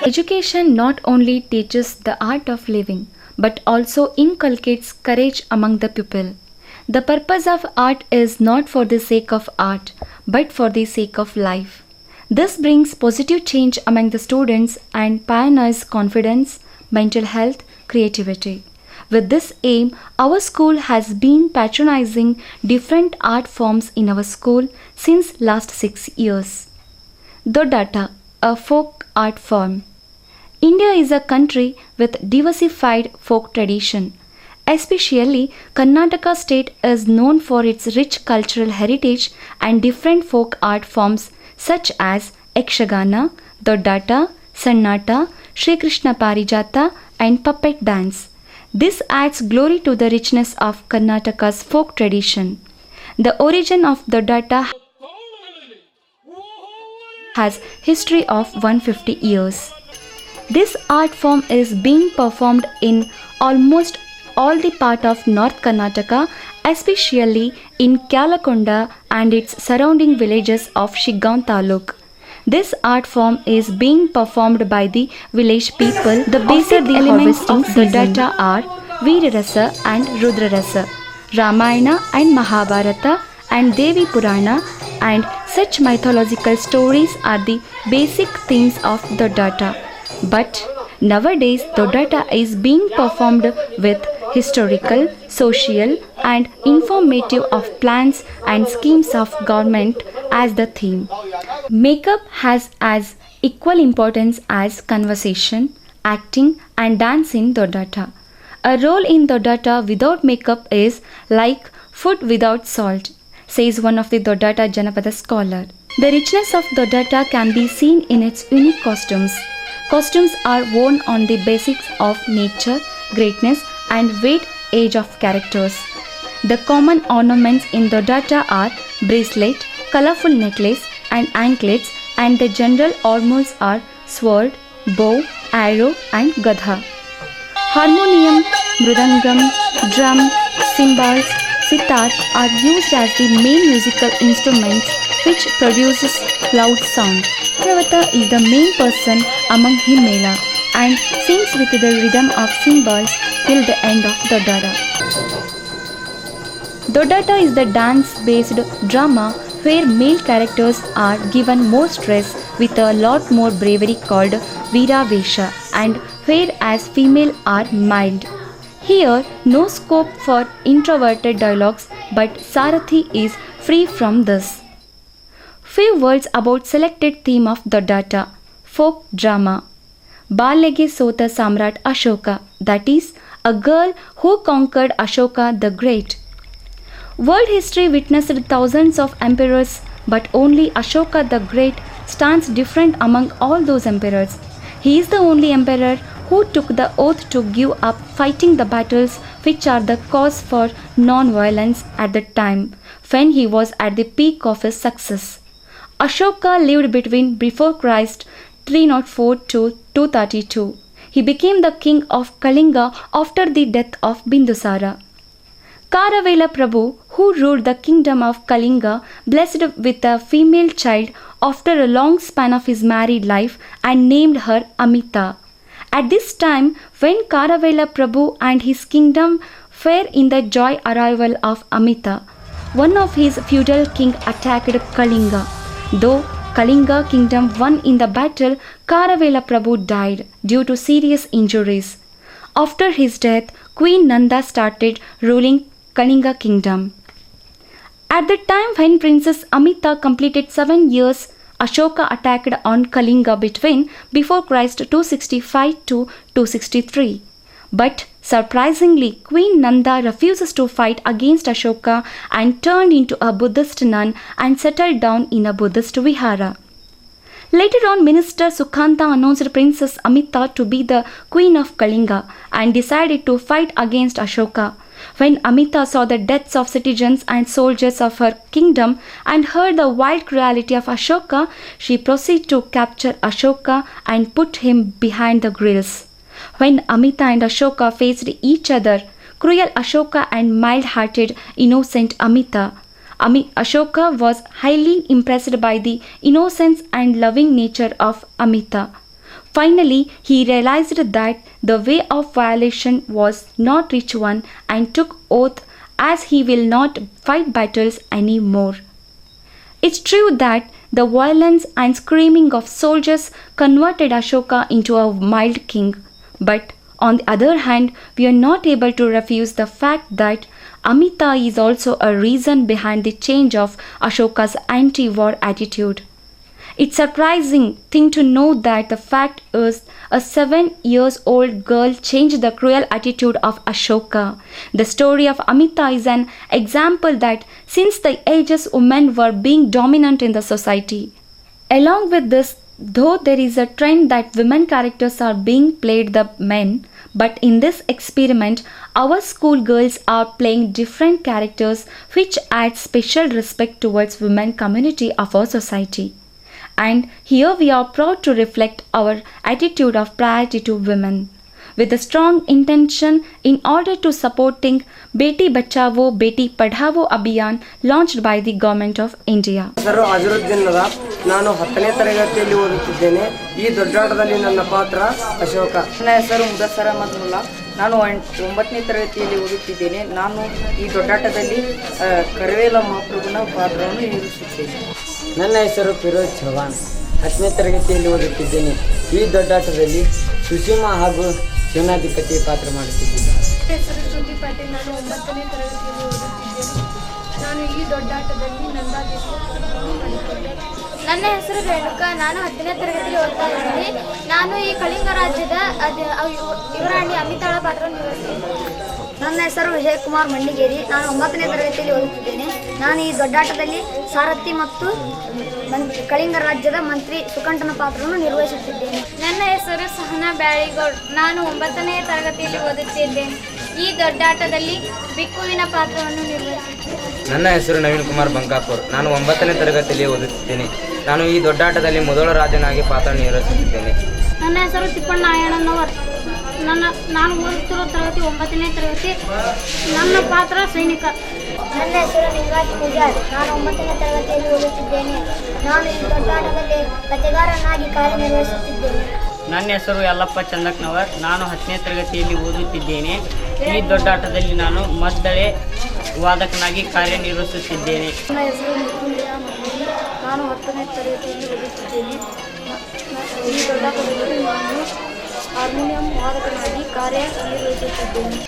Education not only teaches the art of living but also inculcates courage among the pupil. The purpose of art is not for the sake of art but for the sake of life. This brings positive change among the students and pioneers confidence, mental health, creativity. With this aim, our school has been patronizing different art forms in our school since last 6 years. Dodata, a folk art form. India is a country with diversified folk tradition. Especially, Karnataka state is known for its rich cultural heritage and different folk art forms such as Yakshagana, Dodata, Sannata, Shri Krishna Parijata and puppet dance. This adds glory to the richness of Karnataka's folk tradition. The origin of Dodata has history of 150 years. This art form is being performed in almost all the part of North Karnataka, especially in Kyalakonda and its surrounding villages of Shiggaon taluk. This art form is being performed by the village people. The basic elements of Dodata are Veerarasa and Rudrarasa, Ramayana and Mahabharata and Devi Purana, and such mythological stories are the basic themes of Dodata. But nowadays Dodata is being performed with historical, social and informative of plans and schemes of government as the theme. Makeup has as equal importance as conversation, acting and dance in Dodata. A role in Dodata without makeup is like food without salt, says one of the Dodata Janapada scholar. The richness of Dodata can be seen in its unique costumes. Costumes are worn on the basics of nature, greatness and weight age of characters. The common ornaments in Dodata are bracelet, colorful necklace and anklets, and the general ornaments are sword, bow, arrow and gadha. Harmonium, mridangam, drum, cymbals, sitar are used as the main musical instruments which produces loud sound. Pravata is the main person among Himmela and sings with the rhythm of cymbals till the end of Dodata. Dodata is the dance-based drama where male characters are given more stress with a lot more bravery called Veeravesha, and whereas female are mild. Here, no scope for introverted dialogues, but Sarathi is free from this. Few words about selected theme of Dodata, folk drama. Balege Sota Samrat Ashoka, that is, a girl who conquered Ashoka the Great. World history witnessed thousands of emperors, but only Ashoka the Great stands different among all those emperors. He is the only emperor who took the oath to give up fighting the battles which are the cause for non-violence at the time when he was at the peak of his success. Ashoka lived between before Christ 304 to 232. He became the king of Kalinga after the death of Bindusara. Karavela Prabhu, who ruled the kingdom of Kalinga, blessed with a female child after a long span of his married life and named her Amita. At this time, when Karavela Prabhu and his kingdom were in the joy arrival of Amita, one of his feudal king attacked Kalinga. Though Kalinga kingdom won in the battle, Karavela Prabhu died due to serious injuries. After his death, Queen Nanda started ruling Kalinga kingdom. At the time when Princess Amita completed 7 years, Ashoka attacked on Kalinga between before Christ 265 to 263. But surprisingly, Queen Nanda refuses to fight against Ashoka and turned into a Buddhist nun and settled down in a Buddhist vihara. Later on, Minister Sukhanta announced Princess Amita to be the Queen of Kalinga and decided to fight against Ashoka. When Amita saw the deaths of citizens and soldiers of her kingdom and heard the wild cruelty of Ashoka, she proceeded to capture Ashoka and put him behind the grills. When Amita and Ashoka faced each other, cruel Ashoka and mild-hearted, innocent Amita. Ashoka was highly impressed by the innocence and loving nature of Amita. Finally, he realized that the way of violation was not rich one and took oath as he will not fight battles any more. It's true that the violence and screaming of soldiers converted Ashoka into a mild king, but on the other hand, we are not able to refuse the fact that Amita is also a reason behind the change of Ashoka's anti-war attitude. It's surprising thing to know that the fact is a 7 years old girl changed the cruel attitude of Ashoka. The story of Amita is an example that since the ages women were being dominant in the society. Along with this, though there is a trend that women characters are being played the men, but in this experiment, our school girls are playing different characters which adds special respect towards women community of our society. And here we are proud to reflect our attitude of priority to women with a strong intention in order to supporting Beti Bachao Beti Padhao Abhiyan launched by the Government of India. ಹೆಸರು ಅಜರುದ್ದೀನ್ ನವಾಬ್. ನಾನು 10ನೇ ತರಗತಿಯಲ್ಲಿ ಓದುತ್ತಿದ್ದೇನೆ. ಈ ದೊಡ್ಡಾಟದಲ್ಲಿ ನನ್ನ ಪಾತ್ರ ಅಶೋಕ. ನನ್ನ ಹೆಸರು ಮುದಸ್ಸರ್ ಅಹಮದ್ ಮುಲ್ಲಾ. ನಾನು 9ನೇ ತರಗತಿಯಲ್ಲಿ ಓದುತ್ತಿದ್ದೇನೆ. ನಾನು ಈ ದೊಡ್ಡಾಟದಲ್ಲಿ ಕರವೇಲ ಮಹಾಪ್ರಭುನ ಪಾತ್ರವನ್ನು ನಿರ್ವಹಿಸುತ್ತೇನೆ. ನನ್ನ ಹೆಸರು ಫಿರೋಜ್ ಚೌಹಾಣ್. 10ನೇ ತರಗತಿಯಲ್ಲಿ ಓದುತ್ತಿದ್ದೇನೆ. ಈ ದೊಡ್ಡಾಟದಲ್ಲಿ ಸುಸೀಮಾ ಹಾಗೂ ಸೇನಾಧಿಪತಿ ಪಾತ್ರ ಮಾಡುತ್ತಿದ್ದೇನೆ. ನನ್ನ ಹೆಸರು ಶ್ರುತಿ ಪಾಟೀಲ್. ನಾನು 9ನೇ ತರಗತಿಯಲ್ಲಿ ಓದುತ್ತಿದ್ದೇನೆ. ನಾನು ಈ ದೊಡ್ಡಾಟದಲ್ಲಿ ನನ್ನ ಹೆಸರು ರೇಣುಕಾ. ನಾನು 10ನೇ ತರಗತಿಯಲ್ಲಿ ಓದ್ತಾ ಇದ್ದೀನಿ. ನಾನು ಈ ಕಳಿಂಗ ರಾಜ್ಯದ ಯುವರಾಣಿ ಅಮಿತಾಳ ಪಾತ್ರ ನಿರ್ವಹಿಸುತ್ತೇನೆ. ನನ್ನ ಹೆಸರು ವಿಜಯಕುಮಾರ್ ಮಂಡಿಗೇರಿ. ನಾನು 9ನೇ ತರಗತಿಯಲ್ಲಿ ಓದುತ್ತಿದ್ದೇನೆ. ನಾನು ಈ ದೊಡ್ಡಾಟದಲ್ಲಿ ಸಾರಥಿ ಮತ್ತು ಕಳಿಂಗ ರಾಜ್ಯದ ಮಂತ್ರಿ ಸುಕಂಠನ ಪಾತ್ರವನ್ನು ನಿರ್ವಹಿಸುತ್ತಿದ್ದೇನೆ. ನನ್ನ ಹೆಸರು ಸಹನಾ ಬ್ಯಾಳಿಗೌಡ್. ನಾನು 9ನೇ ತರಗತಿಯಲ್ಲಿ ಓದುತ್ತಿದ್ದೇನೆ. ಈ ದೊಡ್ಡಾಟದಲ್ಲಿ ಬಿಕ್ಕುವಿನ ಪಾತ್ರವನ್ನು ನಿರ್ವಹಿಸುತ್ತೇನೆ. ನನ್ನ ಹೆಸರು ನವೀನ್ ಕುಮಾರ್ ಬಂಕಾಪುರ್. ನಾನು 9ನೇ ತರಗತಿಯಲ್ಲಿ ಓದುತ್ತಿದ್ದೇನೆ. ನಾನು ಈ ದೊಡ್ಡಾಟದಲ್ಲಿ ಮೊದಲ ರಾಜನಾಗಿ ಪಾತ್ರ ನಿರ್ವಹಿಸುತ್ತಿದ್ದೇನೆ. ನನ್ನ ಹೆಸರು ತಿಪ್ಪಣ್ಣ ನಾಯಣ್ಣನವರ್. ನಾನು ಓದುತ್ತಿರುವ ತರಗತಿ 9ನೇ ತರಗತಿ. ನನ್ನ ಪಾತ್ರ ಸೈನಿಕ. ನನ್ನ ಹೆಸರು ನಿಂಗರಾಜ್ ಪೂಜಾರ್. ನಾನು 9ನೇ ತರಗತಿಯಲ್ಲಿ ಓದುತ್ತಿದ್ದೇನೆ. ನಾನು ಈ ದೊಡ್ಡಾಟದಲ್ಲಿ ಕಥೆಗಾರನಾಗಿ ಕಾರ್ಯನಿರ್ವಹಿಸುತ್ತಿದ್ದೇನೆ. ನನ್ನ ಹೆಸರು ಯಲ್ಲಪ್ಪ ಚಂದಕ್ನವರ್. ನಾನು 10ನೇ ತರಗತಿಯಲ್ಲಿ ಓದುತ್ತಿದ್ದೇನೆ. ಈ ದೊಡ್ಡಾಟದಲ್ಲಿ ನಾನು ಮದ್ದಳೆ ವಾದಕನಾಗಿ ಕಾರ್ಯನಿರ್ವಹಿಸುತ್ತಿದ್ದೇನೆ. ನನ್ನ ಹೆಸರು ಮೃತ್ಯುಂಜಯ ಮಗಲಿ. ನಾನು 10ನೇ ತರಗತಿಯಲ್ಲಿ ಓದುತ್ತಿದ್ದೇನೆ. ಈ ದೊಡ್ಡಾಟದಲ್ಲಿ ನಾನು ಹಾರ್ಮೋನಿಯಂ ವಾದಕನಾಗಿ ಕಾರ್ಯನಿರ್ವಹಿಸುತ್ತಿದ್ದೇನೆ.